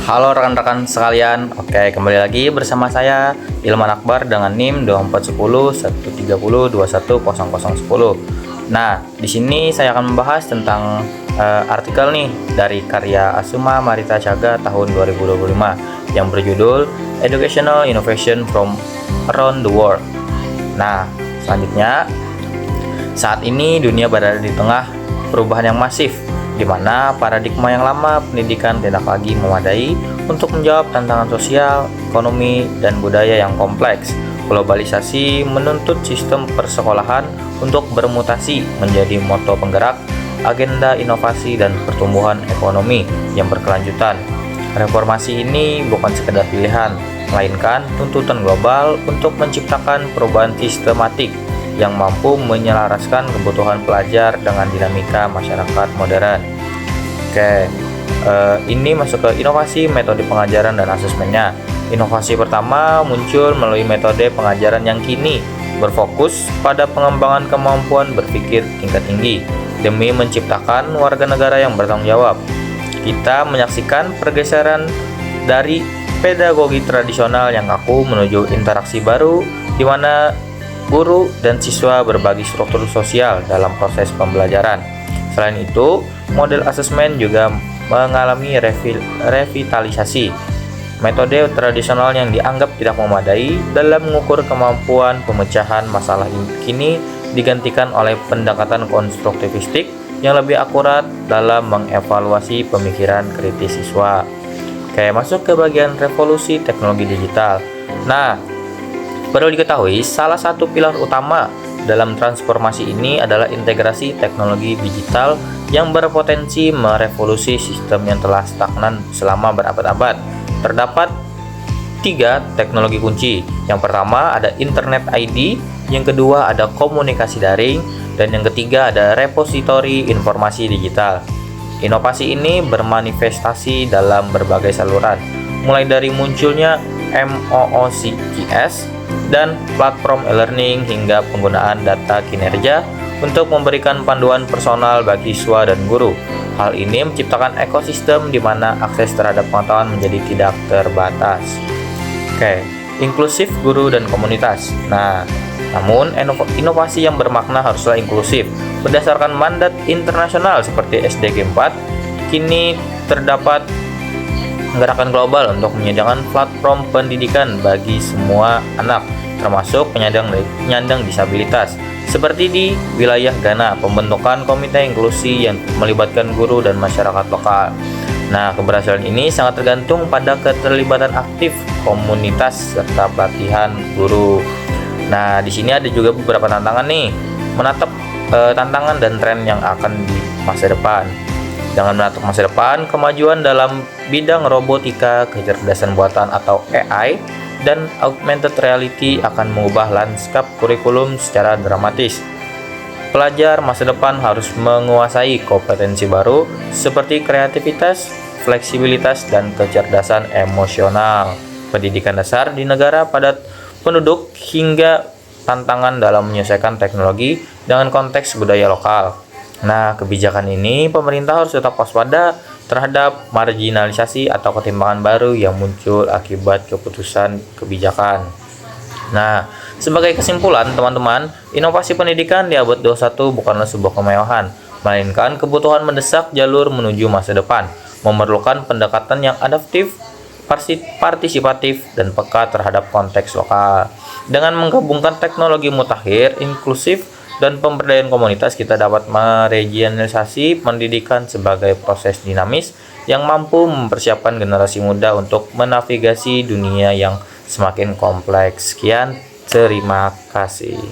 Halo rekan-rekan sekalian, oke kembali lagi bersama saya Ilman Akbar dengan NIM 2410 130 21 0010. Nah, di sini saya akan membahas tentang artikel nih dari karya Asuma Marita Tjaga tahun 2025 yang berjudul Educational Innovation from Around the World. Nah, selanjutnya saat ini dunia berada di tengah perubahan yang masif, di mana paradigma yang lama pendidikan tidak lagi memadai untuk menjawab tantangan sosial, ekonomi, dan budaya yang kompleks. Globalisasi menuntut sistem persekolahan untuk bermutasi menjadi motor penggerak agenda inovasi dan pertumbuhan ekonomi yang berkelanjutan. Reformasi ini bukan sekedar pilihan, melainkan tuntutan global untuk menciptakan perubahan sistematik yang mampu menyelaraskan kebutuhan pelajar dengan dinamika masyarakat modern. Oke, ini masuk ke inovasi metode pengajaran dan asesmennya. Inovasi pertama muncul melalui metode pengajaran yang kini berfokus pada pengembangan kemampuan berpikir tingkat tinggi demi menciptakan warga negara yang bertanggung jawab. Kita menyaksikan pergeseran dari pedagogi tradisional yang kaku menuju interaksi baru, di mana guru dan siswa berbagi struktur sosial dalam proses pembelajaran. Selain itu, model asesmen juga mengalami revitalisasi. Metode tradisional yang dianggap tidak memadai dalam mengukur kemampuan pemecahan masalah kini digantikan oleh pendekatan konstruktivistik yang lebih akurat dalam mengevaluasi pemikiran kritis siswa. Oke, masuk ke bagian revolusi teknologi digital. Nah, perlu diketahui, salah satu pilar utama dalam transformasi ini adalah integrasi teknologi digital yang berpotensi merevolusi sistem yang telah stagnan selama berabad-abad. Terdapat 3 teknologi kunci. Yang pertama ada Internet ID, yang kedua ada komunikasi daring, dan yang ketiga ada repositori informasi digital. Inovasi ini bermanifestasi dalam berbagai saluran, mulai dari munculnya MOOCs dan platform e-learning hingga penggunaan data kinerja untuk memberikan panduan personal bagi siswa dan guru. Hal ini menciptakan ekosistem di mana akses terhadap pengetahuan menjadi tidak terbatas. Oke, inklusif guru dan komunitas. Nah, namun inovasi yang bermakna haruslah inklusif. Berdasarkan mandat internasional seperti SDG 4, kini terdapat gerakan global untuk menyediakan platform pendidikan bagi semua anak, termasuk penyandang disabilitas. Seperti di wilayah Ghana, pembentukan komite inklusi yang melibatkan guru dan masyarakat lokal. Nah, keberhasilan ini sangat tergantung pada keterlibatan aktif komunitas serta pelatihan guru. Nah, di sini ada juga beberapa tantangan nih, menatap tantangan dan tren yang akan di masa depan. Dengan menatap masa depan, kemajuan dalam bidang robotika, kecerdasan buatan atau AI, dan augmented reality akan mengubah lanskap kurikulum secara dramatis. Pelajar masa depan harus menguasai kompetensi baru seperti kreativitas, fleksibilitas, dan kecerdasan emosional. Pendidikan dasar di negara padat penduduk hingga tantangan dalam menyelesaikan teknologi dengan konteks budaya lokal. Nah, kebijakan ini pemerintah harus tetap waspada terhadap marginalisasi atau ketimpangan baru yang muncul akibat keputusan kebijakan. Nah, sebagai kesimpulan teman-teman, inovasi pendidikan di abad 21 bukanlah sebuah kemewahan, melainkan kebutuhan mendesak jalur menuju masa depan, memerlukan pendekatan yang adaptif, partisipatif, dan peka terhadap konteks lokal. Dengan menggabungkan teknologi mutakhir, inklusif, dan pemberdayaan komunitas, kita dapat meregionalisasi pendidikan sebagai proses dinamis yang mampu mempersiapkan generasi muda untuk menavigasi dunia yang semakin kompleks. Sekian, terima kasih.